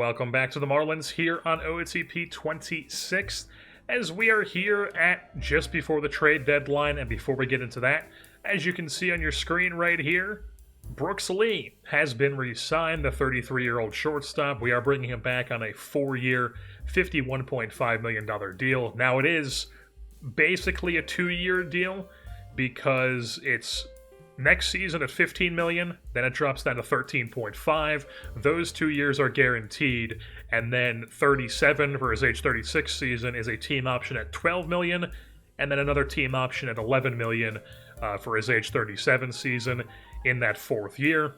Welcome back to the Marlins here on OOTP 26th, as we are here at just before the trade deadline. And before we get into that, as you can see on your screen right here, Brooks Lee has been re-signed, the 33-year-old shortstop. We are bringing him back on a 4-year, $51.5 million deal. Now, it is basically a 2-year deal because it's next season at $15 million, then it drops down to $13.5. Those 2 years are guaranteed, and then $37 for his age 36 season is a team option at $12 million, and then another team option at $11 million for his age 37 season in that 4th year.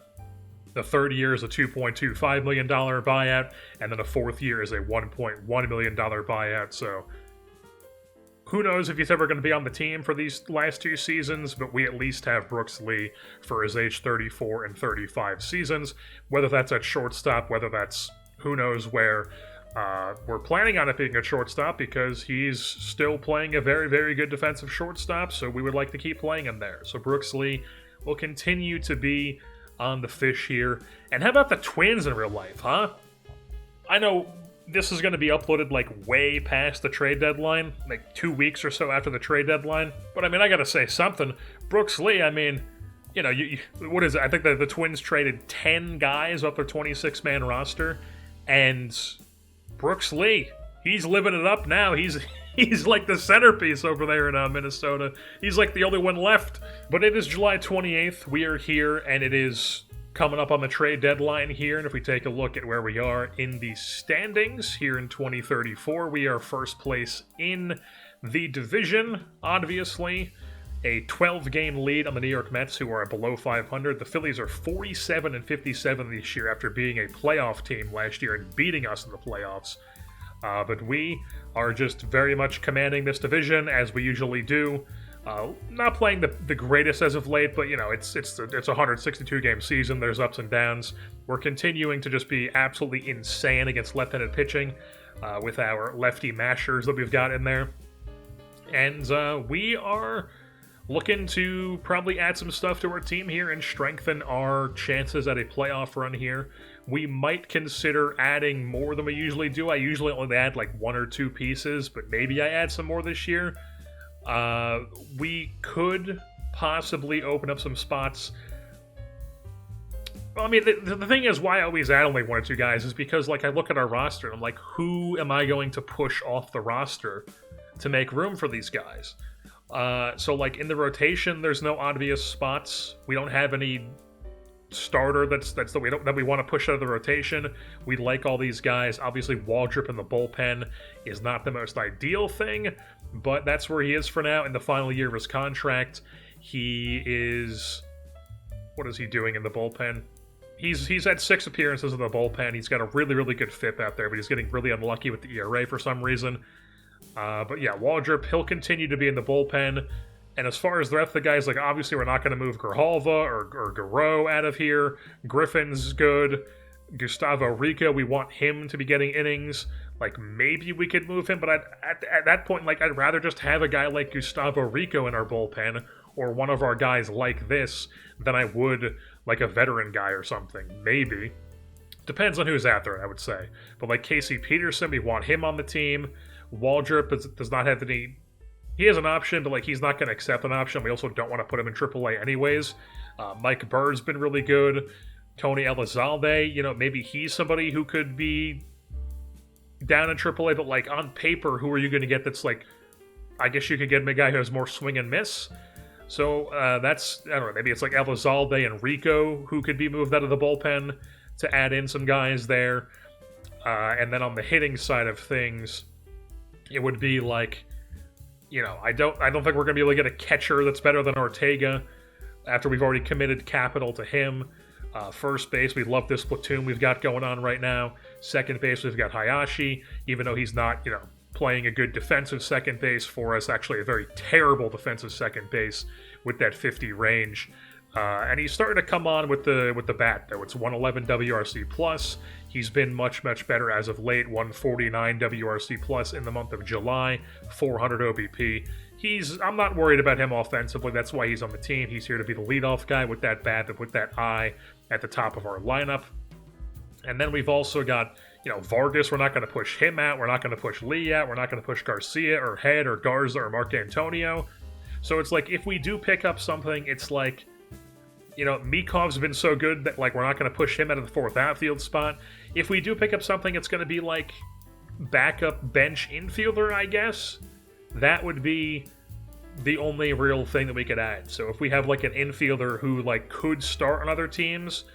The third year is a $2.25 million buyout, and then the 4th year is a $1.1 million buyout. So who knows if he's ever going to be on the team for these last 2 seasons, but we at least have Brooks Lee for his age 34 and 35 seasons. Whether that's at shortstop, whether that's who knows where. We're planning on it being a shortstop because he's still playing a very, very good defensive shortstop, so we would like to keep playing him there. So Brooks Lee will continue to be on the fish here. And how about the Twins in real life, huh? I know this is going to be uploaded like way past the trade deadline, like 2 weeks or so after the trade deadline. But I mean, I got to say something. Brooks Lee, I mean, you know, what is it? I think that the Twins traded 10 guys off their 26-man roster, and Brooks Lee, he's living it up now. He's like the centerpiece over there in Minnesota. He's like the only one left. But it is July 28th. We are here, and it is coming up on the trade deadline here. And if we take a look at where we are in the standings here in 2034, we are first place in the division, obviously. A 12-game lead on the New York Mets, who are below 500. The Phillies are 47 and 57 this year after being a playoff team last year and beating us in the playoffs. But we are just very much commanding this division, as we usually do. Not playing the greatest as of late, but you know, it's a 162-game season. There's ups and downs. We're continuing to just be absolutely insane against left-handed pitching with our lefty mashers that we've got in there. And we are looking to probably add some stuff to our team here and strengthen our chances at a playoff run here. We might consider adding more than we usually do. I usually only add like 1 or 2 pieces, but maybe I add some more this year. We could possibly open up some spots. Well, I mean, the thing is, why I always add only 1 or 2 guys is because, like, I look at our roster and I'm like, who am I going to push off the roster to make room for these guys? So, like, in the rotation, there's no obvious spots. We don't have any starter that we want to push out of the rotation. We like all these guys. Obviously, Waldrop in the bullpen is not the most ideal thing, but that's where he is for now. In the final year of his contract, he is... What is he doing in the bullpen? He's had 6 appearances in the bullpen. He's got a really, really good FIP out there, but he's getting really unlucky with the ERA for some reason. But yeah, Waldrop, he'll continue to be in the bullpen. And as far as the rest of the guys, like, obviously we're not going to move Grijalva or Garreau out of here. Griffin's good. Gustavo Rico, we want him to be getting innings. Like, maybe we could move him, but at that point, like, I'd rather just have a guy like Gustavo Rico in our bullpen, or one of our guys like this, than I would, like, a veteran guy or something. Maybe. Depends on who's out there, I would say. But, like, Casey Peterson, we want him on the team. Waldrop does not have any... He has an option, but like he's not going to accept an option. We also don't want to put him in AAA anyways. Mike Bird's been really good. Tony Elizalde, you know, maybe he's somebody who could be down in AAA, but like on paper, who are you going to get that's like... I guess you could get a guy who has more swing and miss. So that's... I don't know, maybe it's like Elizalde and Rico who could be moved out of the bullpen to add in some guys there. And then on the hitting side of things, it would be like... You know, I don't think we're going to be able to get a catcher that's better than Ortega after we've already committed capital to him. First base, we love this platoon we've got going on right now. Second base, we've got Hayashi, even though he's not, you know, playing a good defensive second base for us. Actually, a very terrible defensive second base with that 50 range. And he's starting to come on with the bat, though. It's 111 WRC plus. He's been much, much better as of late. 149 WRC plus in the month of July. 400 OBP. I'm not worried about him offensively. That's why he's on the team. He's here to be the leadoff guy with that bat and with that eye at the top of our lineup. And then we've also got, Vargas. We're not going to push him out. We're not going to push Lee out. We're not going to push Garcia or Head or Garza or Mark Antonio. So it's like, if we do pick up something, it's like, Mikov's been so good that, like, we're not going to push him out of the fourth outfield spot. If we do pick up something, it's going to be like backup bench infielder, I guess. That would be the only real thing that we could add. So if we have like an infielder who like could start on other teams,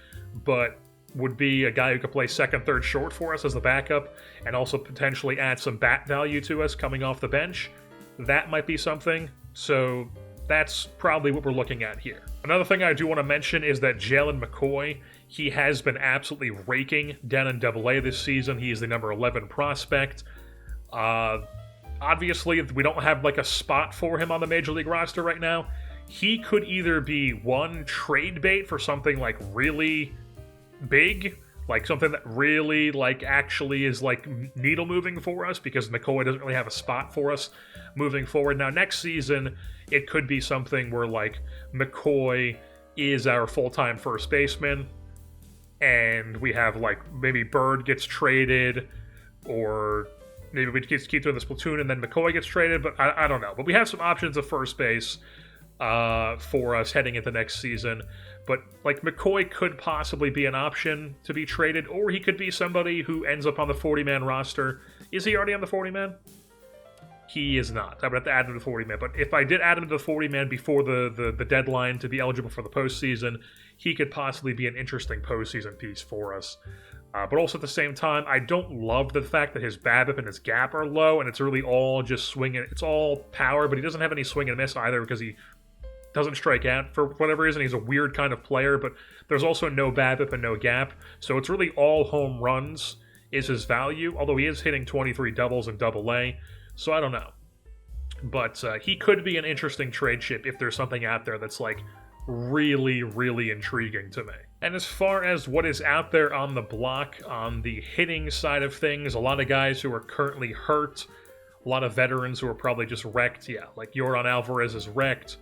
but would be a guy who could play second, third, short for us as the backup, and also potentially add some bat value to us coming off the bench, that might be something. So that's probably what we're looking at here. Another thing I do want to mention is that Jalen McCoy, he has been absolutely raking down in AA this season. He is the number 11 prospect. Obviously, we don't have like a spot for him on the Major League roster right now. He could either be one trade bait for something like really big, like something that really like actually is like needle moving for us, because McCoy doesn't really have a spot for us moving forward. Now next season it could be something where like McCoy is our full-time first baseman, and we have like maybe Bird gets traded, or maybe we just keep doing this platoon and then McCoy gets traded, but I don't know. But we have some options of first base for us heading into next season. But like McCoy could possibly be an option to be traded, or he could be somebody who ends up on the 40-man roster. Is he already on the 40-man? He is not. I would have to add him to the 40-man. But if I did add him to the 40-man before the deadline to be eligible for the postseason, he could possibly be an interesting postseason piece for us. But also at the same time, I don't love the fact that his BABIP and his gap are low, and it's really all just swinging. It's all power, but he doesn't have any swing and miss either, because he doesn't strike out for whatever reason. He's a weird kind of player, but there's also no BABIP and no gap, so it's really all home runs is his value, although he is hitting 23 doubles in AA, so I don't know. But he could be an interesting trade chip if there's something out there that's like really, really intriguing to me. And as far as what is out there on the block, on the hitting side of things, a lot of guys who are currently hurt, a lot of veterans who are probably just wrecked, like Yordan Alvarez is wrecked,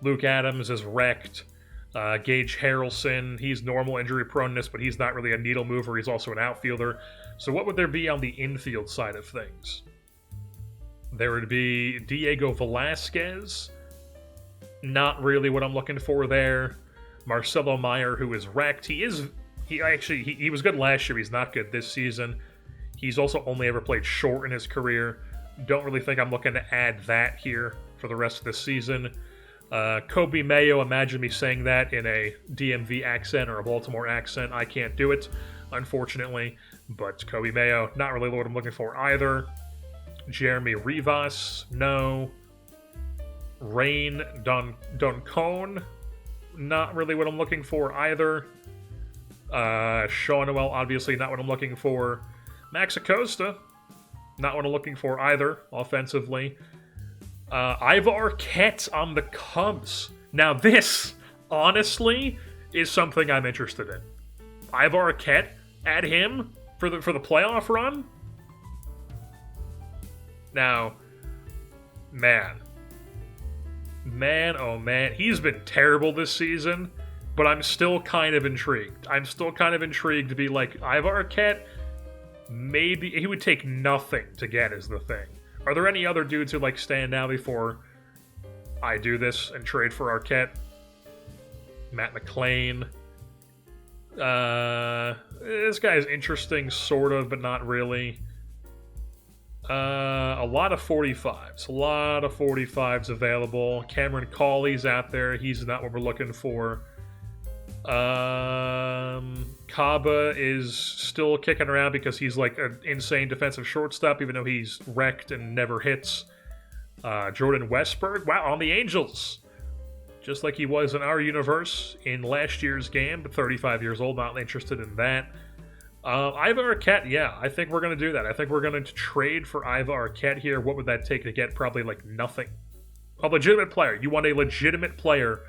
Luke Adams is wrecked, Gage Harrelson, he's normal injury proneness, but he's not really a needle mover, he's also an outfielder. So what would there be on the infield side of things? There would be Diego Velasquez, not really what I'm looking for there. Marcelo Meyer, who is wrecked. He was good last year. He's not good this season. He's also only ever played short in his career. Don't really think I'm looking to add that here for the rest of the season. Kobe Mayo, imagine me saying that in a DMV accent or a Baltimore accent. I can't do it, unfortunately. But Kobe Mayo, not really what I'm looking for either. Jeremy Rivas, no. Rain Doncone, not really what I'm looking for either. Sean Noel, obviously not what I'm looking for. Max Acosta, not what I'm looking for either, offensively. Ivar Arquette on the Cubs. Now this, honestly, is something I'm interested in. Ivar Arquette, add him for the playoff run? Now, man, oh man, he's been terrible this season, but I'm still kind of intrigued. I'm still kind of intrigued to be like, Ivar Arquette, maybe he would take nothing to get is the thing. Are there any other dudes who like stand out before I do this and trade for Arquette? Matt McClain. This guy is interesting, sort of, but not really. A lot of 45s. A lot of 45s available. Cameron Cawley's out there. He's not what we're looking for. Kaba is still kicking around because he's like an insane defensive shortstop, even though he's wrecked and never hits. Jordan Westberg, wow, on the Angels. Just like he was in our universe in last year's game, but 35 years old, not interested in that. Ivar Arquette, yeah, I think we're going to do that. I think we're going to trade for Ivar Arquette here. What would that take to get? Probably like nothing. A legitimate player. You want a legitimate player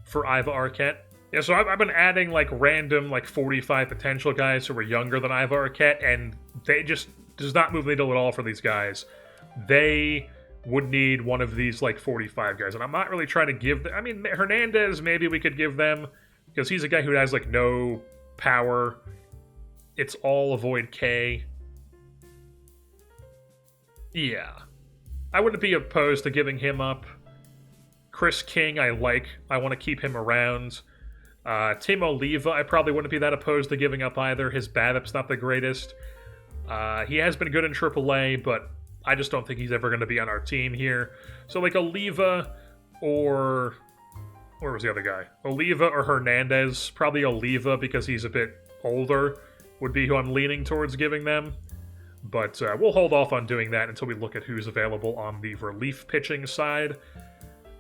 for Ivar Arquette? Yeah, so I've been adding like random like 45 potential guys who are younger than Ivar Arquette, and they just does not move the needle at all for these guys. They would need one of these like 45 guys, and I'm not really trying to give them. I mean, Hernandez, maybe we could give them, because he's a guy who has like no power. It's all avoid K. Yeah. I wouldn't be opposed to giving him up. Chris King, I like. I want to keep him around. Tim Oliva, I probably wouldn't be that opposed to giving up either. His BABIP's not the greatest. He has been good in AAA, but I just don't think he's ever going to be on our team here. So, like, Oliva or... Where was the other guy? Oliva or Hernandez. Probably Oliva, because he's a bit older, would be who I'm leaning towards giving them. But we'll hold off on doing that until we look at who's available on the relief pitching side.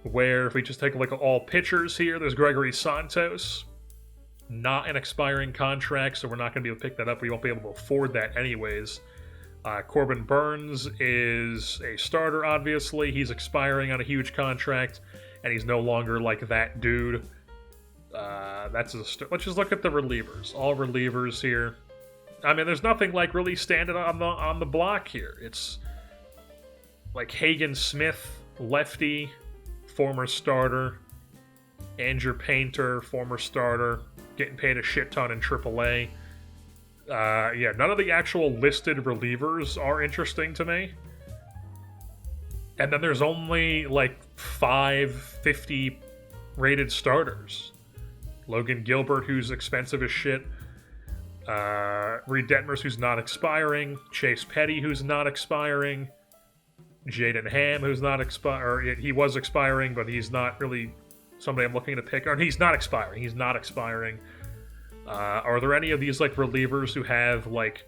Where, if we just take a look at all pitchers here, there's Gregory Santos. Not an expiring contract, so we're not going to be able to pick that up. We won't be able to afford that anyways. Corbin Burns is a starter, obviously. He's expiring on a huge contract, and he's no longer like that dude. Let's just look at the relievers. All relievers here. I mean, there's nothing like really standing on the block here. It's like Hagen Smith, lefty, former starter. Andrew Painter, former starter, getting paid a shit ton in AAA. Yeah, none of the actual listed relievers are interesting to me. And then there's only like 550 rated starters. Logan Gilbert, who's expensive as shit. Reed Detmers, who's not expiring. Chase Petty, who's not expiring. Jaden Ham, who's not expiring. He was expiring, but he's not really somebody I'm looking to pick. Or he's not expiring. He's not expiring. Are there any of these like relievers who have like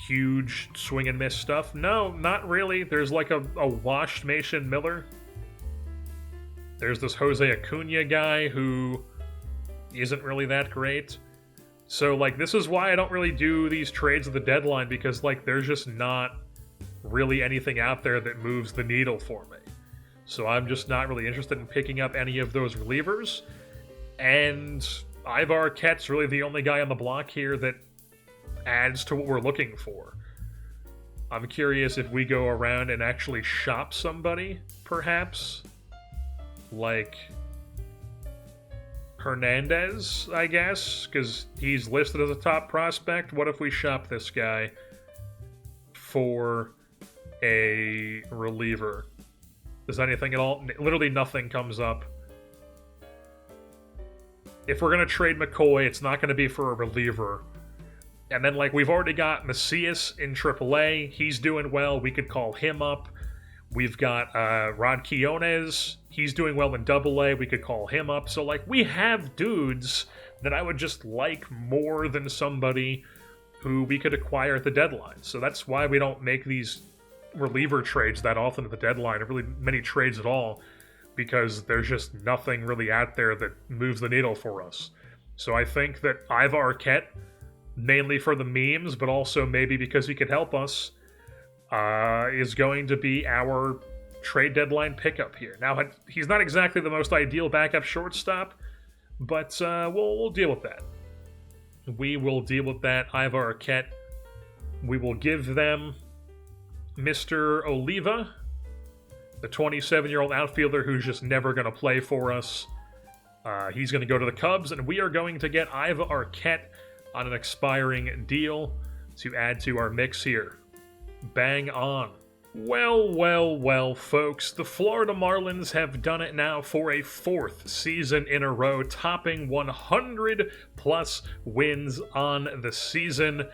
huge swing and miss stuff? No, not really. There's like a washed Mason Miller. There's this Jose Acuna guy who isn't really that great. So like this is why I don't really do these trades at the deadline, because like there's just not really anything out there that moves the needle for me. So I'm just not really interested in picking up any of those relievers. And Ivar Arquette's really the only guy on the block here that adds to what we're looking for. I'm curious if we go around and actually shop somebody, perhaps. Like Hernandez, I guess, because he's listed as a top prospect. What if we shop this guy for a reliever? Does anything at all? Literally nothing comes up. If we're going to trade McCoy, it's not going to be for a reliever. And then, like, we've already got Macias in AAA. He's doing well. We could call him up. We've got Rod Quiones. He's doing well in AA. We could call him up. So, like, we have dudes that I would just like more than somebody who we could acquire at the deadline. So that's why we don't make these reliever trades that often at the deadline, or really many trades at all, because there's just nothing really out there that moves the needle for us. So I think that Ivar Arquette, mainly for the memes, but also maybe because he could help us, is going to be our trade deadline pickup here. Now, he's not exactly the most ideal backup shortstop, but we'll deal with that. We will deal with that. Ivar Arquette. We will give them Mr. Oliva, the 27-year-old outfielder who's just never going to play for us. He's going to go to the Cubs, and we are going to get Ivar Arquette on an expiring deal to add to our mix here. Bang on. Well, folks, the Florida Marlins have done it now for a 4th season in a row, topping 100-plus wins on the season.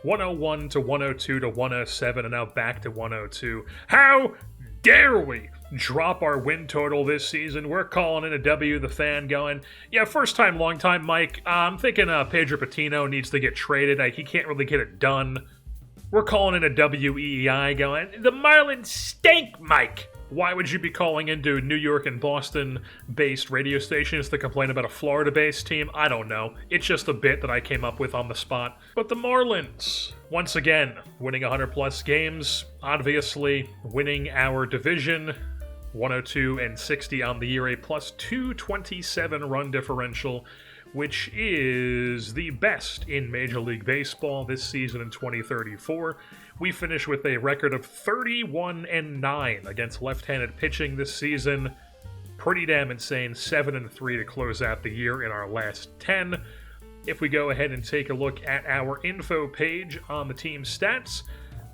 101 to 102 to 107, and now back to 102. How dare we drop our win total this season? We're calling it a W. The fan going, yeah, first time, long time, Mike. I'm thinking Pedro Patino needs to get traded. He can't really get it done. We're calling it a WEEI going, the Marlins stink, Mike. Why would you be calling into New York and Boston-based radio stations to complain about a Florida-based team? I don't know. It's just a bit that I came up with on the spot. But the Marlins, once again, winning 100-plus games, obviously winning our division, 102 and 60 on the year, a plus 227 run differential, which is the best in Major League Baseball this season in 2034. We finish with a record of 31-9 against left-handed pitching this season. Pretty damn insane. 7-3 to close out the year in our last 10. if we go ahead and take a look at our info page on the team stats,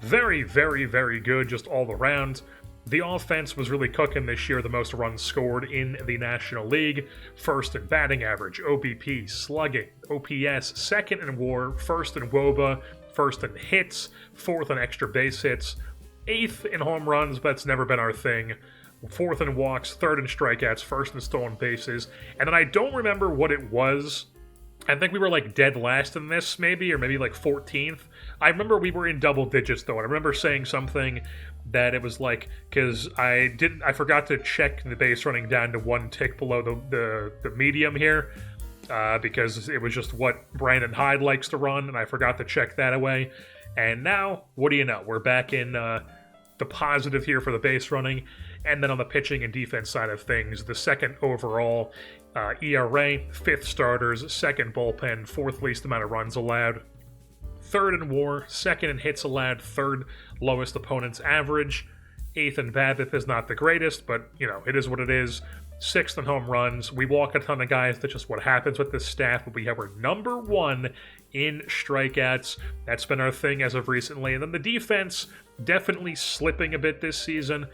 very, very, very good just all around. The offense was really cooking this year, the most runs scored in the National League. First in batting average, OBP, slugging, OPS, second in WAR, first in WOBA, first in hits, fourth in extra base hits, eighth in home runs, but that's never been our thing. Fourth in walks, third in strikeouts, first in stolen bases. And then I don't remember what it was. I think we were like dead last in this, maybe, or maybe like 14th. I remember we were in double digits, though, and I remember saying something that it was like, because I forgot to check the base running down to one tick below the medium here, because it was just what Brandon Hyde likes to run, and I forgot to check that away. And now, what do you know? We're back in the positive here for the base running, and then on the pitching and defense side of things, the second overall ERA, fifth starters, second bullpen, fourth least amount of runs allowed, third in WAR, second in hits allowed, third lowest opponent's average, eighth in BABIP is not the greatest, but, you know, it is what it is. Sixth in home runs. We walk a ton of guys. That's just what happens with this staff, but we're number one in strikeouts. That's been our thing as of recently. And then the defense, definitely slipping a bit this season.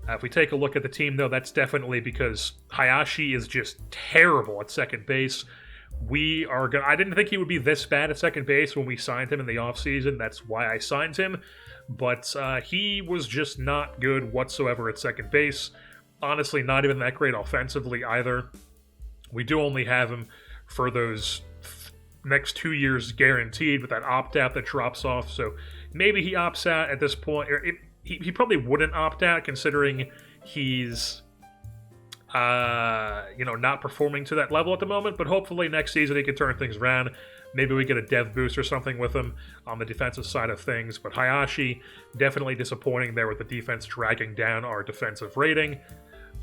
If we take a look at the team, though, that's definitely because Hayashi is just terrible at second base. I didn't think he would be this bad at second base when we signed him in the offseason. That's why I signed him. But he was just not good whatsoever at second base. Honestly, not even that great offensively either. We do only have him for those next 2 years guaranteed with that opt-out that drops off. So maybe he opts out at this point. He probably wouldn't opt out considering he's not performing to that level at the moment, but hopefully next season he can turn things around. Maybe we get a dev boost or something with him on the defensive side of things, but Hayashi, definitely disappointing there with the defense dragging down our defensive rating.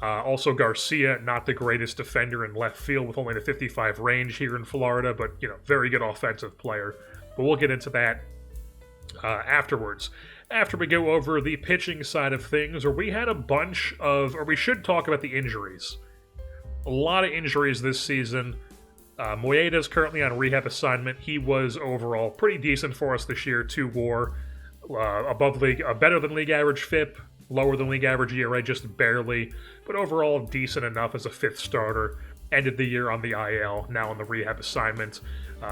Also Garcia, not the greatest defender in left field with only the 55 range here in Florida, but, very good offensive player. But we'll get into that afterwards. After we go over the pitching side of things, we had we should talk about the injuries. A lot of injuries this season. Moeda's currently on rehab assignment. He was overall pretty decent for us this year. 2 WAR, better than league average FIP, lower than league average ERA, just barely, but overall decent enough as a fifth starter. Ended the year on the IL, now on the rehab assignment.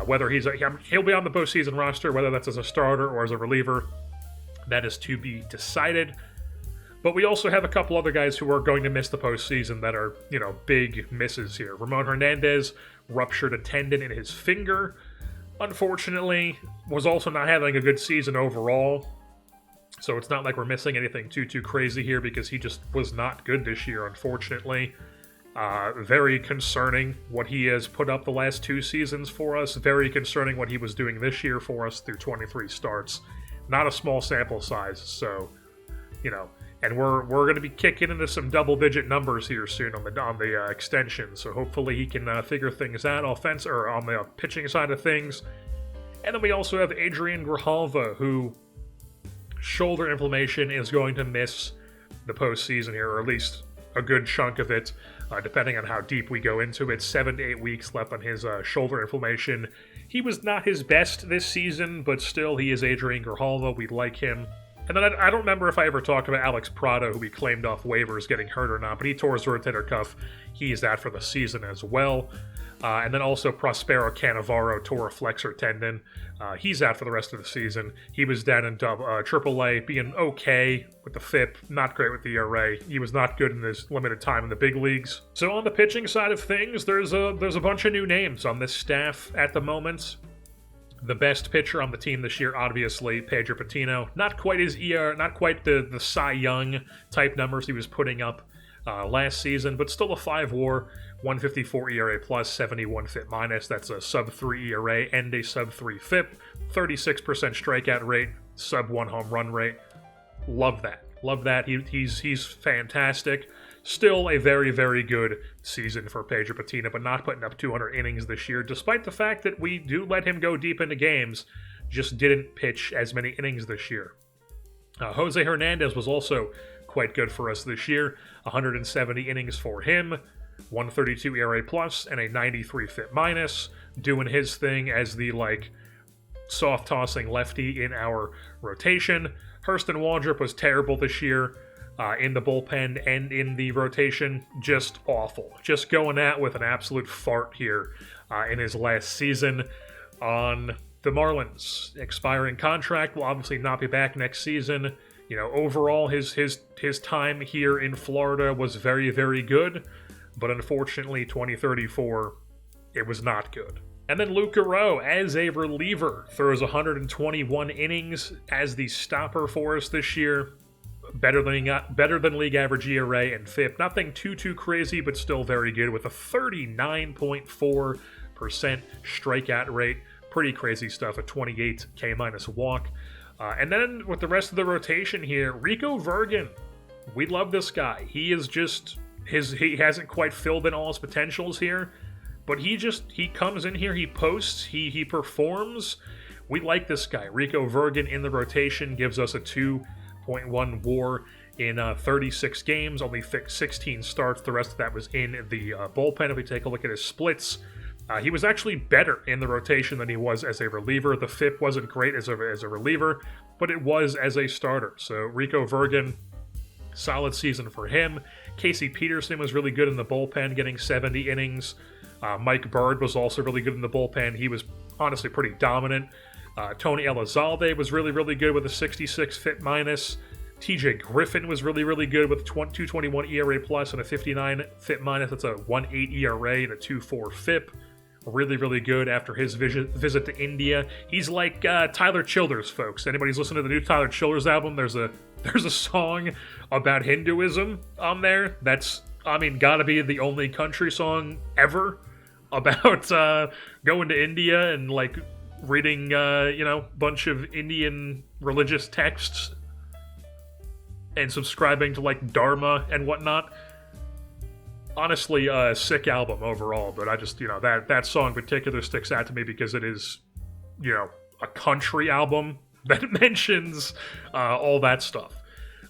Whether he'll be on the postseason roster, whether that's as a starter or as a reliever, that is to be decided. But we also have a couple other guys who are going to miss the postseason that are, big misses here. Ramon Hernandez ruptured a tendon in his finger. Unfortunately, was also not having a good season overall. So it's not like we're missing anything too crazy here because he just was not good this year, unfortunately. Very concerning what he has put up the last 2 seasons for us. Very concerning what he was doing this year for us through 23 starts. Not a small sample size, so, and we're going to be kicking into some double-digit numbers here soon on the extension. So hopefully he can figure things out on the pitching side of things. And then we also have Adrian Grijalva, who shoulder inflammation is going to miss the postseason here, or at least a good chunk of it, depending on how deep we go into it. 7 to 8 weeks left on his shoulder inflammation. He was not his best this season, but still, he is Adrian Grijalva. We like him. And then I don't remember if I ever talked about Alex Prado, who we claimed off waivers getting hurt or not, but he tore his rotator cuff. He is out for the season as well. And then also Prospero Cannavaro tore a flexor tendon. He's out for the rest of the season. He was down in AAA, being okay with the FIP, not great with the ERA. He was not good in his limited time in the big leagues. So on the pitching side of things, there's a bunch of new names on this staff at the moment. The best pitcher on the team this year, obviously, Pedro Patino. Not quite his not quite the Cy Young type numbers he was putting up last season, but still a 5 WAR, 154 ERA plus, 71 FIP minus. That's a sub-3 ERA and a sub-3 FIP, 36% strikeout rate, sub-1 home run rate. Love that. Love that. He's fantastic. Still a very, very good season for Pedro Patino, but not putting up 200 innings this year, despite the fact that we do let him go deep into games, just didn't pitch as many innings this year. Jose Hernandez was also quite good for us this year, 170 innings for him. 132 ERA plus and a 93 FIP minus, doing his thing as the soft tossing lefty in our rotation. Hurston Waldrop was terrible this year in the bullpen and in the rotation. Just awful. Just going out with an absolute fart here in his last season on the Marlins. Expiring contract, will obviously not be back next season. Overall, his time here in Florida was very, very good, but unfortunately, 2034, it was not good. And then Luke Garreau, as a reliever, throws 121 innings as the stopper for us this year. Better than league average ERA and FIP. Nothing too crazy, but still very good with a 39.4% strikeout rate. Pretty crazy stuff, a 28 K- walk. And then with the rest of the rotation here, Rico Vergen. We love this guy. He is just he hasn't quite filled in all his potentials here, but he comes in here, he posts, he performs. We like this guy. Rico Vergen in the rotation gives us a 2.1 WAR in 36 games, only 16 starts. The rest of that was in the bullpen. If we take a look at his splits, he was actually better in the rotation than he was as a reliever. The FIP wasn't great as a reliever, but it was as a starter. So Rico Vergen, solid season for him. Casey Peterson was really good in the bullpen, getting 70 innings. Mike Bird was also really good in the bullpen. He was honestly pretty dominant. Tony Elizalde was really, really good with a 66 FIP minus. TJ Griffin was really, really good with 221 ERA plus and a 59 FIP minus. That's a 1.8 ERA and a 2.4 FIP. Really, really good after his visit to India. He's like Tyler Childers, folks. Anybody's listening to the new Tyler Childers album, there's a song about Hinduism on there. That's, gotta be the only country song ever about going to India and reading, bunch of Indian religious texts and subscribing to Dharma and whatnot. Honestly, a sick album overall, but I just, that song in particular sticks out to me because it is, a country album that mentions all that stuff.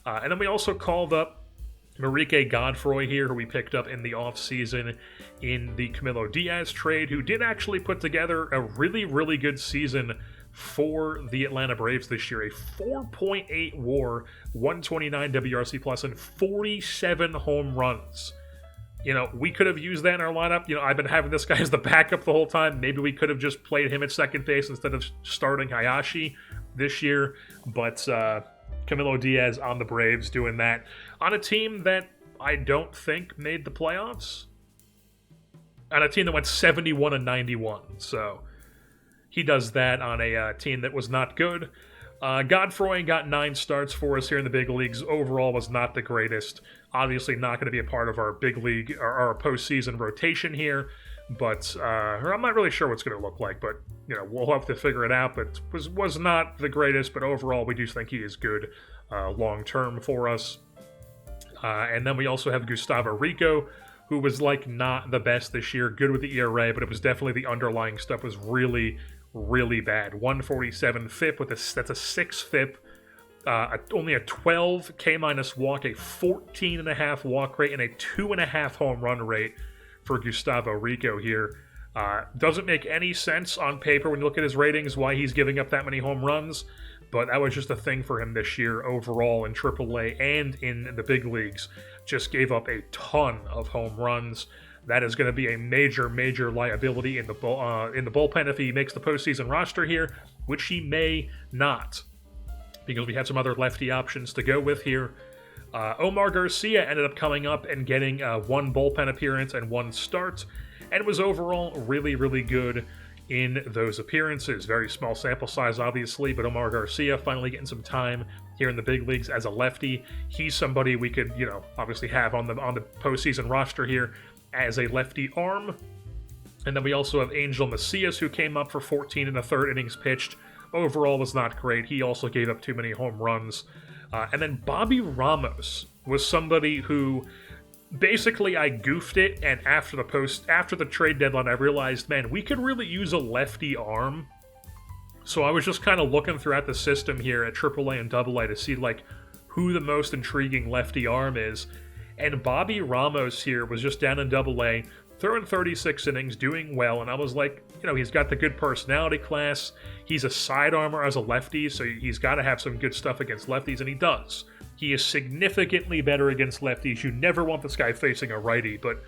And then we also called up Marique Godfroy here, who we picked up in the offseason in the Camilo Diaz trade, who did actually put together a really, really good season for the Atlanta Braves this year. A 4.8 WAR, 129 WRC plus, and 47 home runs. We could have used that in our lineup. I've been having this guy as the backup the whole time. Maybe we could have just played him at second base instead of starting Hayashi this year. But Camilo Diaz on the Braves doing that on a team that I don't think made the playoffs. On a team that went 71-91. So he does that on a team that was not good. Godfroy got 9 starts for us here in the big leagues. Overall was not the greatest. Obviously not going to be a part of our big league or our postseason rotation here. But I'm not really sure what's going to look like. But we'll have to figure it out. But was not the greatest. But overall, we do think he is good long term for us. And then we also have Gustavo Rico, who was not the best this year. Good with the ERA, but it was definitely the underlying stuff was really, really bad. 147 FIP that's a 6 FIP, only a 12 K- walk, a 14.5 walk rate, and a 2.5 home run rate for Gustavo Rico here. Doesn't make any sense on paper when you look at his ratings why he's giving up that many home runs, but that was just a thing for him this year overall in AAA and in the big leagues. Just gave up a ton of home runs. That is going to be a major, major liability in the bullpen if he makes the postseason roster here, which he may not, because we had some other lefty options to go with here. Omar Garcia ended up coming up and getting 1 bullpen appearance and 1 start, and was overall really, really good in those appearances. Very small sample size, obviously, but Omar Garcia finally getting some time here in the big leagues as a lefty. He's somebody we could, obviously have on the postseason roster here as a lefty arm. And then we also have Angel Macias, who came up for 14 1/3 innings pitched. Overall was not great. He also gave up too many home runs. And then Bobby Ramos was somebody who basically I goofed it, and after the trade deadline, I realized, man, we could really use a lefty arm. So I was just kind of looking throughout the system here at AAA and AA to see who the most intriguing lefty arm is. And Bobby Ramos here was just down in Double-A, throwing 36 innings, doing well, and I was like, he's got the good personality class. He's a sidearmer as a lefty, so he's got to have some good stuff against lefties, and he does. He is significantly better against lefties. You never want this guy facing a righty, but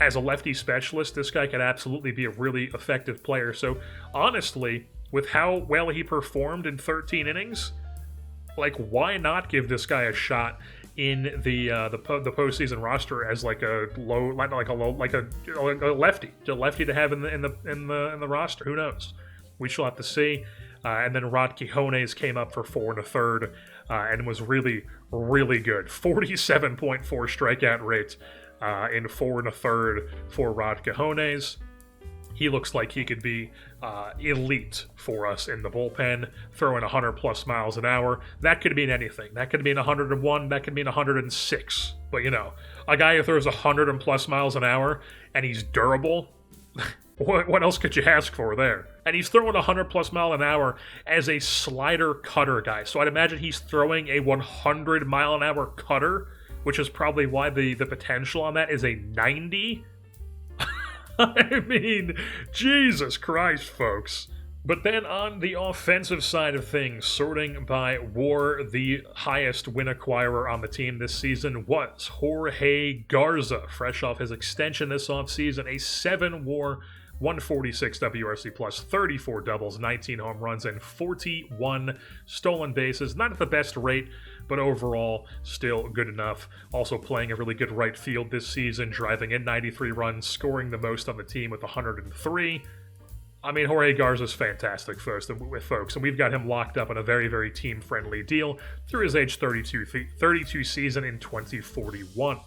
as a lefty specialist, this guy could absolutely be a really effective player. So honestly, with how well he performed in 13 innings, why not give this guy a shot in the postseason roster as a lefty to have in the roster? Who knows? We shall have to see. And then Rod Quijones came up for 4 1/3 and was really, really good. 47.4 strikeout rate in 4 1/3 for Rod Quijones. He looks like he could be elite for us in the bullpen, throwing 100+ miles an hour. That could mean anything. That could mean 101. That could mean 106. But a guy who throws 100+ miles an hour and he's durable. What else could you ask for there? And he's throwing 100+ mile an hour as a slider cutter guy. So I'd imagine he's throwing a 100 mile an hour cutter, which is probably why the potential on that is a 90. I mean, Jesus Christ, folks. But then on the offensive side of things, sorting by WAR, the highest win acquirer on the team this season was Jorge Garza, fresh off his extension this offseason, a 7 WAR, 146 WRC plus, 34 doubles, 19 home runs, and 41 stolen bases. Not at the best rate, but overall still good enough. Also playing a really good right field this season, driving in 93 runs, scoring the most on the team with 103. I mean, Jorge Garza's fantastic, folks, and we've got him locked up on a very, very team-friendly deal through his age 32 season in 2041.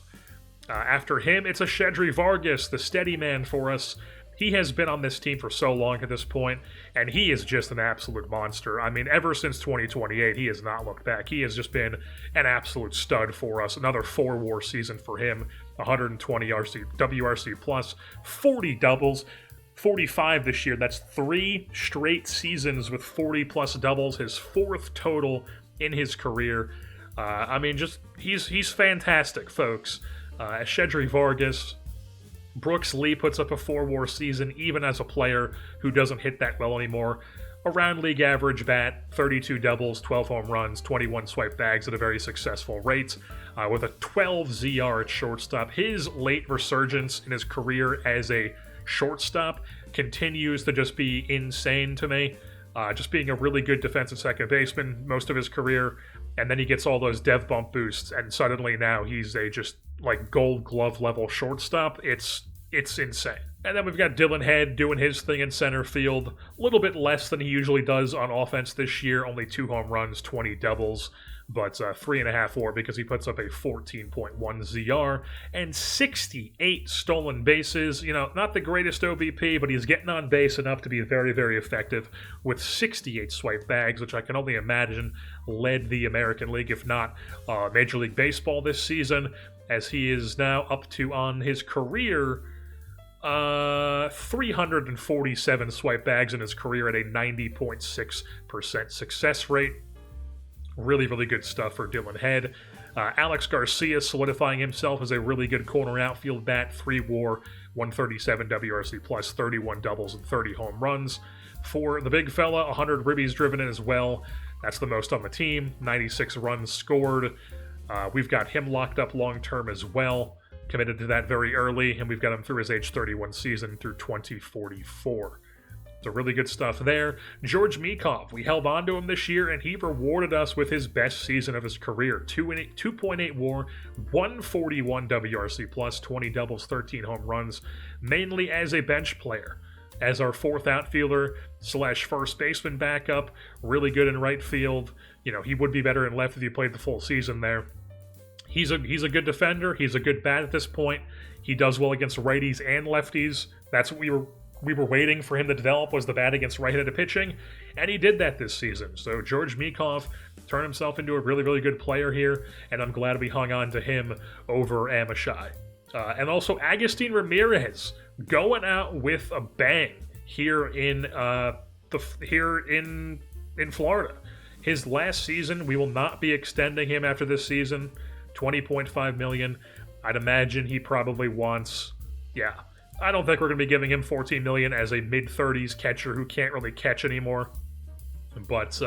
After him, it's a Shedry Vargas, the steady man for us. He has been on this team for so long at this point, and he is just an absolute monster. I mean, ever since 2028, he has not looked back. He has just been an absolute stud for us. Another 4 WAR season for him, 120 WRC plus, 40 doubles, 45 this year. That's 3 straight seasons with 40+ doubles, his 4th total in his career. He's fantastic, folks. Shedry Vargas. Brooks Lee puts up a 4 WAR season, even as a player who doesn't hit that well anymore. Around league average bat, 32 doubles, 12 home runs, 21 swipe bags at a very successful rate, with a 12 ZR at shortstop. His late resurgence in his career as a shortstop continues to just be insane to me. Just being a really good defensive second baseman most of his career, and then he gets all those dev bump boosts, and suddenly now he's a just Gold Glove level shortstop. It's insane. And then we've got Dylan Head doing his thing in center field. A little bit less than he usually does on offense this year. Only 2 home runs, 20 doubles, but 3.5 WAR because he puts up a 14.1 ZR and 68 stolen bases. Not the greatest OBP, but he's getting on base enough to be very, very effective with 68 swipe bags, which I can only imagine led the American League, if not Major League Baseball this season, as he is now up to, on his career, 347 swipe bags in his career at a 90.6% success rate. Really, really good stuff for Dylan Head. Alex Garcia solidifying himself as a really good corner outfield bat, 3 WAR, 137 WRC plus, 31 doubles, and 30 home runs. For the big fella, 100 ribbies driven in as well. That's the most on the team, 96 runs scored. We've got him locked up long-term as well, committed to that very early, and we've got him through his age 31 season through 2044. So really good stuff there. George Mikov, we held on to him this year, and he rewarded us with his best season of his career. 2.8 WAR, 141 WRC plus, 20 doubles, 13 home runs, mainly as a bench player. As our 4th outfielder / first baseman backup, really good in right field. He would be better in left if he played the full season there. He's a good defender. He's a good bat at this point. He does well against righties and lefties. That's what we were waiting for him to develop, was the bat against right-handed pitching, and he did that this season. So George Mikov turned himself into a really, really good player here, and I'm glad we hung on to him over Amashai. And also Agustin Ramirez going out with a bang here in Florida. His last season, we will not be extending him after this season. $20.5 million. I'd imagine he probably wants, yeah. I don't think we're going to be giving him $14 million as a mid-30s catcher who can't really catch anymore. But,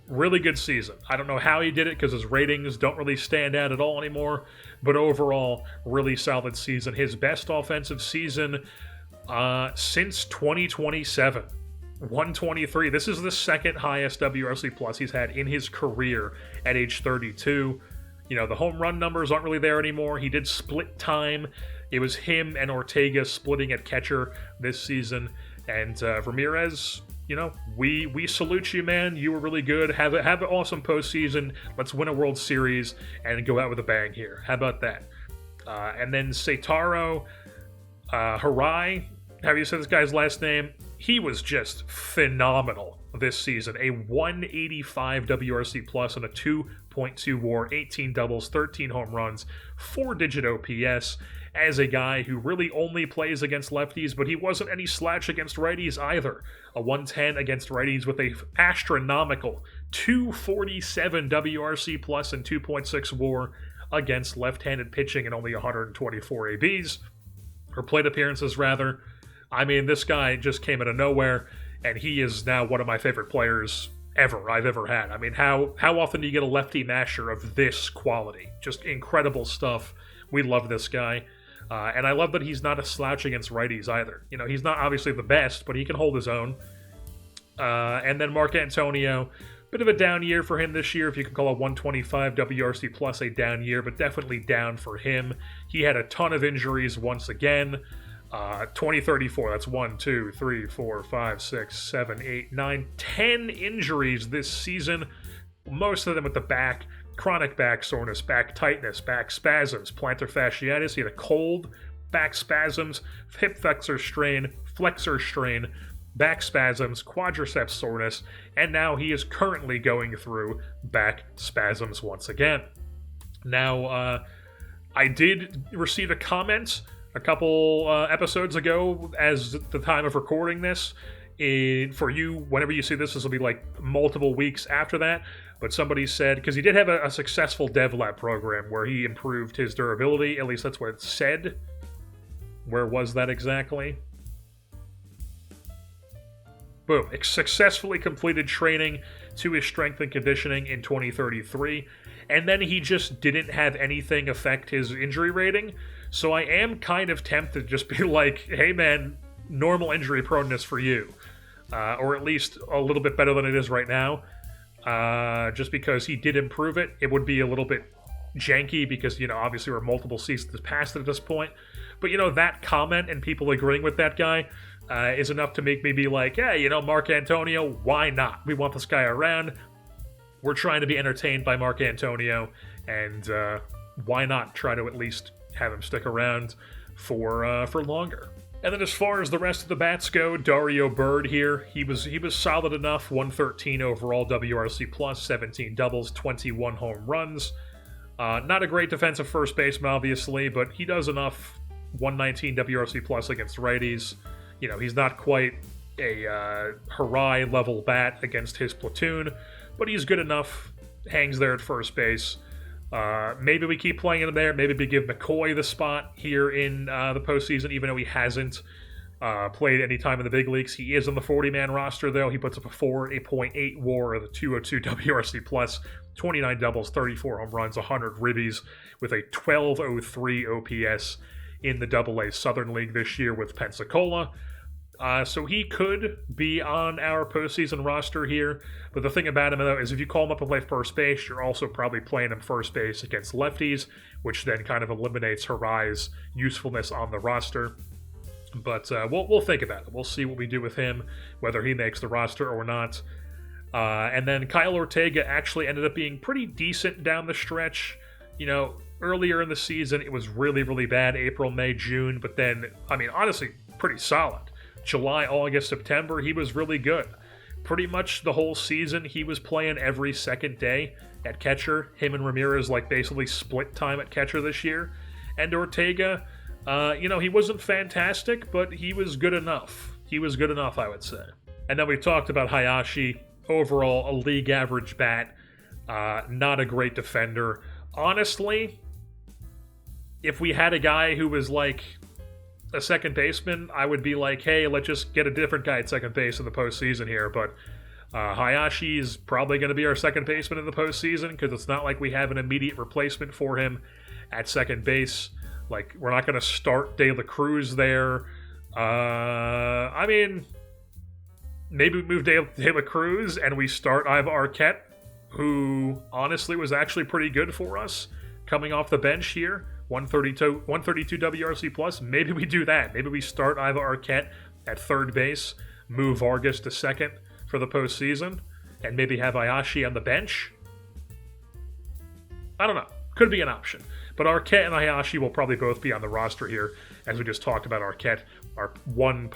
really good season. I don't know how he did it because his ratings don't really stand out at all anymore. But overall, really solid season. His best offensive season since 2027. 123. This is the second highest WRC plus he's had in his career at age 32. The home run numbers aren't really there anymore. He did split time. It was him and Ortega splitting at catcher this season. And Ramirez, we salute you, man. You were really good. Have an awesome postseason. Let's win a World Series and go out with a bang here. How about that? And then Seitaro Hirai, how do you say this guy's last name? He was just phenomenal this season. A 185 WRC plus and a 2.2 WAR, 18 doubles, 13 home runs, 4-digit OPS. As a guy who really only plays against lefties, but he wasn't any slouch against righties either. A 110 against righties with a astronomical 247 WRC plus and 2.6 WAR against left-handed pitching and only 124 ABs, or plate appearances rather. I mean, this guy just came out of nowhere, and he is now one of my favorite players I've ever had. I mean, how often do you get a lefty masher of this quality? Just incredible stuff. We love this guy. And I love that he's not a slouch against righties either. He's not obviously the best, but he can hold his own. And then Mark Antonio, bit of a down year for him this year, if you can call a 125 WRC plus a down year, but definitely down for him. He had a ton of injuries once again. 2034, that's 1, 2, 3, 4, 5, 6, 7, 8, 9, 10 injuries this season. Most of them with the back. Chronic back soreness, back tightness, back spasms, plantar fasciitis. He had a cold, back spasms, hip flexor strain, back spasms, quadriceps soreness, and now he is currently going through back spasms once again. Now, I did receive a comment a couple episodes ago as the time of recording this. For you, whenever you see this will be like multiple weeks after that. But somebody said, because he did have a successful dev lab program where he improved his durability, at least that's what it said. Where was that exactly? Boom. Successfully completed training to his strength and conditioning in 2033. And then he just didn't have anything affect his injury rating. So I am kind of tempted to just be like, hey man, normal injury proneness for you. Or at least a little bit better than it is right now. Just because he did improve it. It would be a little bit janky because, obviously we're multiple seasons past it at this point. But, that comment and people agreeing with that guy is enough to make me be like, yeah, Mark Antonio, why not? We want this guy around. We're trying to be entertained by Mark Antonio, and why not try to at least have him stick around for longer? And then as far as the rest of the bats go, Dario Bird here, he was solid enough, 113 overall WRC plus, 17 doubles, 21 home runs. Not a great defensive first baseman, obviously, but he does enough, 119 WRC plus against righties. He's not quite a Hirai level bat against his platoon, but he's good enough, hangs there at first base. Maybe we keep playing him there. Maybe we give McCoy the spot here in the postseason, even though he hasn't played any time in the big leagues. He is on the 40-man roster, though. He puts up a 4.8 WAR, the 202 WRC plus, 29 doubles, 34 home runs, 100 ribbies, with a 1203 OPS in the AA Southern League this year with Pensacola. So he could be on our postseason roster here. But the thing about him, though, is if you call him up to play first base, you're also probably playing him first base against lefties, which then kind of eliminates Hirai's usefulness on the roster. But we'll think about it. We'll see what we do with him, whether he makes the roster or not. And then Kyle Ortega actually ended up being pretty decent down the stretch. Earlier in the season, it was really, really bad, April, May, June. But then, honestly, pretty solid. July, August, September, he was really good. Pretty much the whole season, he was playing every second day at catcher. Him and Ramirez, basically split time at catcher this year. And Ortega, he wasn't fantastic, but he was good enough. He was good enough, I would say. And then we talked about Hayashi. Overall, a league average bat. Not a great defender. Honestly, if we had a guy who was like a second baseman, I would be like, hey, let's just get a different guy at second base in the postseason here. But Hayashi is probably going to be our second baseman in the postseason because it's not like we have an immediate replacement for him at second base. Like, we're not going to start De La Cruz there. I mean, maybe we move De La Cruz and we start Iva Arquette, who honestly was actually pretty good for us coming off the bench here. 132 WRC plus. Maybe we do that. Maybe we start Iva Arquette at third base, move Vargas to second for the postseason, and maybe have Hayashi on the bench. I don't know. Could be an option. But Arquette and Hayashi will probably both be on the roster here, as we just talked about. Arquette, our one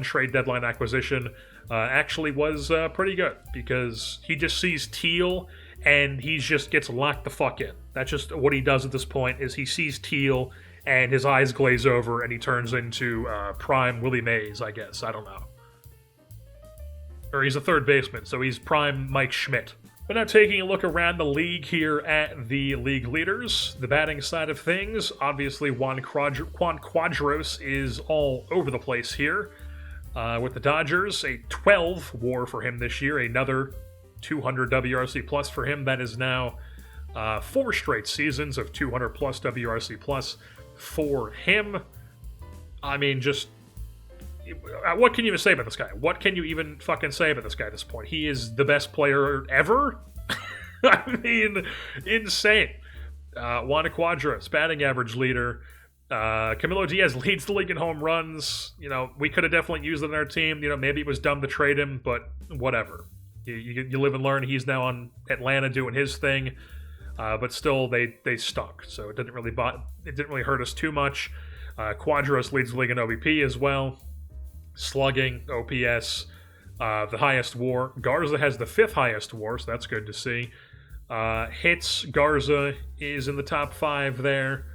trade deadline acquisition, actually was pretty good because he just sees teal and he just gets locked the fuck in. That's just what he does at this point, is he sees teal and his eyes glaze over and he turns into prime Willie Mays, I guess. I don't know. Or he's a third baseman, so he's prime Mike Schmidt. But now taking a look around the league here at the league leaders, the batting side of things, obviously Juan Cuadros is all over the place here. With the Dodgers, a 12 WAR for him this year, another 200 WRC plus for him. That is now 4 straight seasons of 200 plus WRC plus for him. I mean, just what can you even say about this guy? What can you even fucking say about this guy at this point? He is the best player ever. I mean, insane. Juan Cuadros, batting average leader. Camilo Diaz leads the league in home runs. You know, we could have definitely used him on our team. You know, maybe it was dumb to trade him, but whatever. You live and learn. He's now on Atlanta doing his thing, but still they stunk. So it didn't really hurt us too much. Cuadros leads the league in OBP as well. Slugging, OPS, the highest WAR. Garza has the 5th highest WAR, so that's good to see. Hits, Garza is in the top 5 there.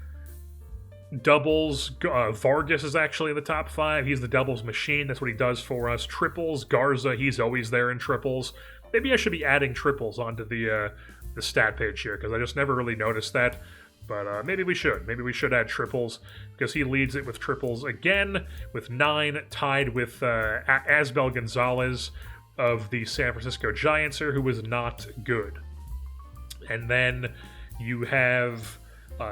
Doubles, Vargas is actually in the top 5. He's the doubles machine. That's what he does for us. Triples, Garza, he's always there in triples. Maybe I should be adding triples onto the stat page here, because I just never really noticed that. But maybe we should. Maybe we should add triples, because he leads it with triples again, with 9, tied with Asbel Gonzalez of the San Francisco Giants here, who was not good. And then you have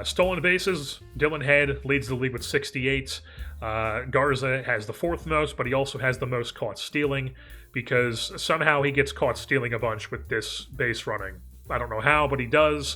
stolen bases. Dylan Head leads the league with 68. Garza has the 4th most, but he also has the most caught stealing, because somehow he gets caught stealing a bunch with this base running. I don't know how, but he does.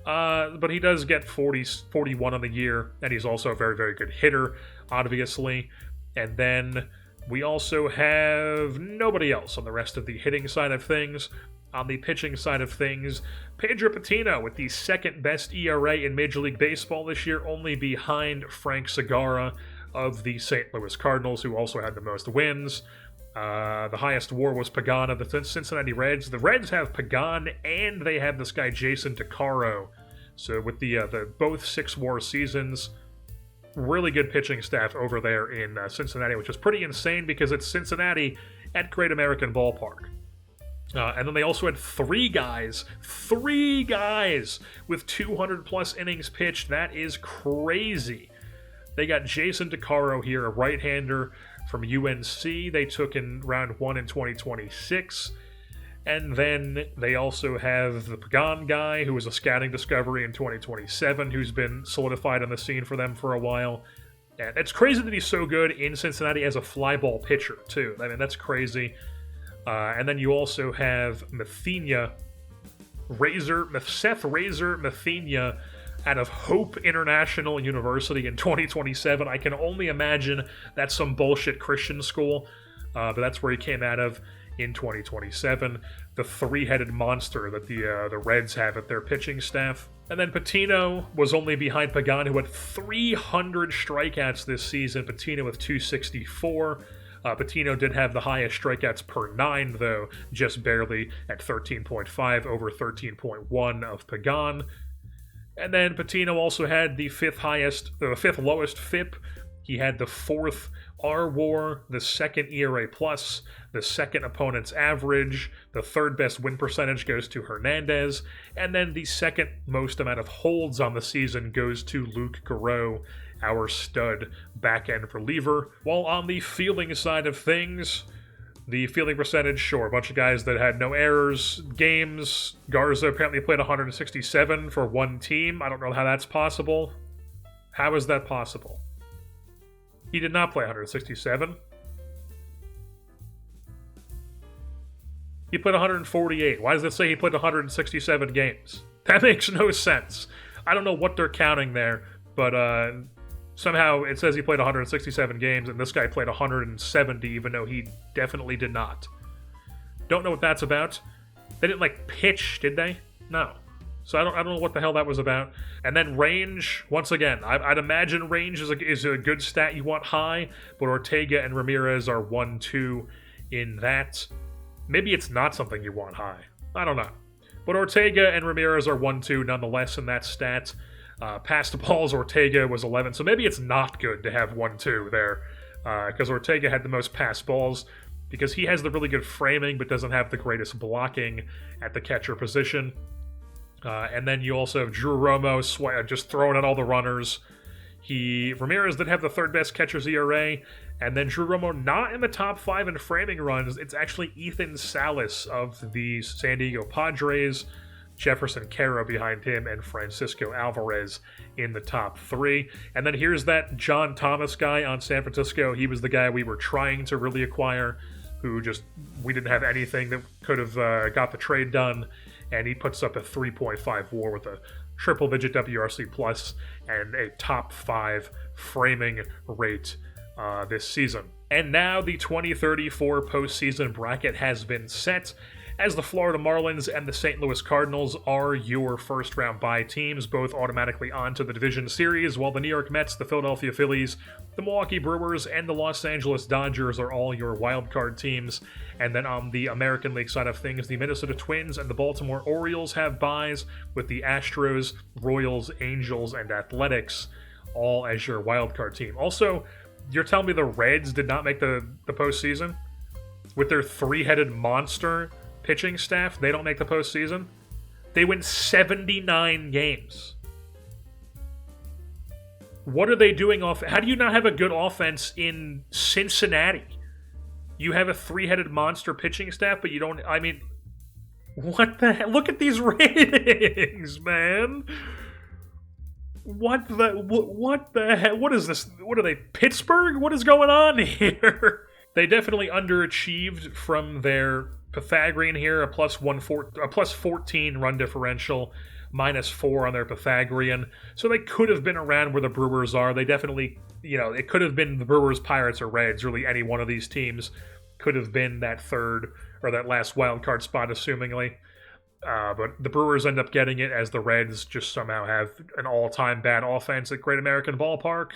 But he does get 41 on the year, and he's also a very, very good hitter, obviously. And then we also have nobody else on the rest of the hitting side of things. On the pitching side of things, Pedro Patino with the 2nd best ERA in Major League Baseball this year, only behind Frank Segura of the St. Louis Cardinals, who also had the most wins. The highest WAR was Pagan of the Cincinnati Reds. The Reds have Pagan, and they have this guy Jason DeCaro. So with the both 6 WAR seasons, really good pitching staff over there in Cincinnati, which is pretty insane because it's Cincinnati at Great American Ballpark. And then they also had 3 guys with 200 plus innings pitched. That is crazy. They got Jason DeCaro here, a right-hander from UNC. They took in round 1 in 2026. And then they also have the Pagan guy, who was a scouting discovery in 2027, who's been solidified on the scene for them for a while. And it's crazy that he's so good in Cincinnati as a fly ball pitcher, too. I mean, that's crazy. And then you also have Seth Razor Mathenia out of Hope International University in 2027. I can only imagine that's some bullshit Christian school, but that's where he came out of in 2027. The 3-headed monster that the Reds have at their pitching staff. And then Patino was only behind Pagan, who had 300 strikeouts this season. Patino with 264. Patino did have the highest strikeouts per 9, though, just barely at 13.5 over 13.1 of Pagan. And then Patino also had the 5th lowest FIP. He had the 4th our WAR, the second ERA plus, the second opponent's average, the third best win percentage goes to Hernandez, and then the second most amount of holds on the season goes to Luke Garreau, our stud back-end reliever. While on the fielding side of things, the fielding percentage, sure, a bunch of guys that had no errors. Games, Garza apparently played 167 for one team. I don't know how that's possible. How is that possible? He did not play 167. He played 148. Why does it say he played 167 games? That makes no sense. I don't know what they're counting there, but somehow it says he played 167 games, and this guy played 170, even though he definitely did not. Don't know what that's about. They didn't, pitch, did they? No. So I don't know what the hell that was about. And then range, once again, I'd imagine range is a good stat you want high, but Ortega and Ramirez are 1-2 in that. Maybe it's not something you want high. I don't know. But Ortega and Ramirez are 1-2 nonetheless in that stat. Past balls, Ortega was 11, so maybe it's not good to have 1-2 there, because Ortega had the most pass balls, because he has the really good framing, but doesn't have the greatest blocking at the catcher position. And then you also have Drew Romo just throwing at all the runners. Ramirez did have the third best catcher's ERA, and then Drew Romo not in the top 5 in framing runs. It's actually Ethan Salas of the San Diego Padres, Jefferson Caro behind him, and Francisco Alvarez in the top 3. And then here's that John Thomas guy on San Francisco. He was the guy we were trying to really acquire, we didn't have anything that could have got the trade done. And he puts up a 3.5 WAR with a triple-digit WRC plus and a top 5 framing rate this season. And now the 2034 postseason bracket has been set, as the Florida Marlins and the St. Louis Cardinals are your first-round bye teams, both automatically onto the division series, while the New York Mets, the Philadelphia Phillies, the Milwaukee Brewers, and the Los Angeles Dodgers are all your wildcard teams. And then on the American League side of things, the Minnesota Twins and the Baltimore Orioles have byes, with the Astros, Royals, Angels, and Athletics all as your wildcard team. Also, you're telling me the Reds did not make the postseason? With their three-headed monster pitching staff, they don't make the postseason? They win 79 games. What are they doing off? How do you not have a good offense in Cincinnati? You have a three-headed monster pitching staff, but you don't... I mean, what the hell? Look at these ratings, man. What the hell? What is this? What are they, Pittsburgh? What is going on here? They definitely underachieved from their Pythagorean here, a plus 14 run differential, -4 on their Pythagorean. So they could have been around where the Brewers are. They definitely, it could have been the Brewers, Pirates, or Reds. Really, any one of these teams could have been that third or that last wild card spot, assumingly. But the Brewers end up getting it, as the Reds just somehow have an all-time bad offense at Great American Ballpark.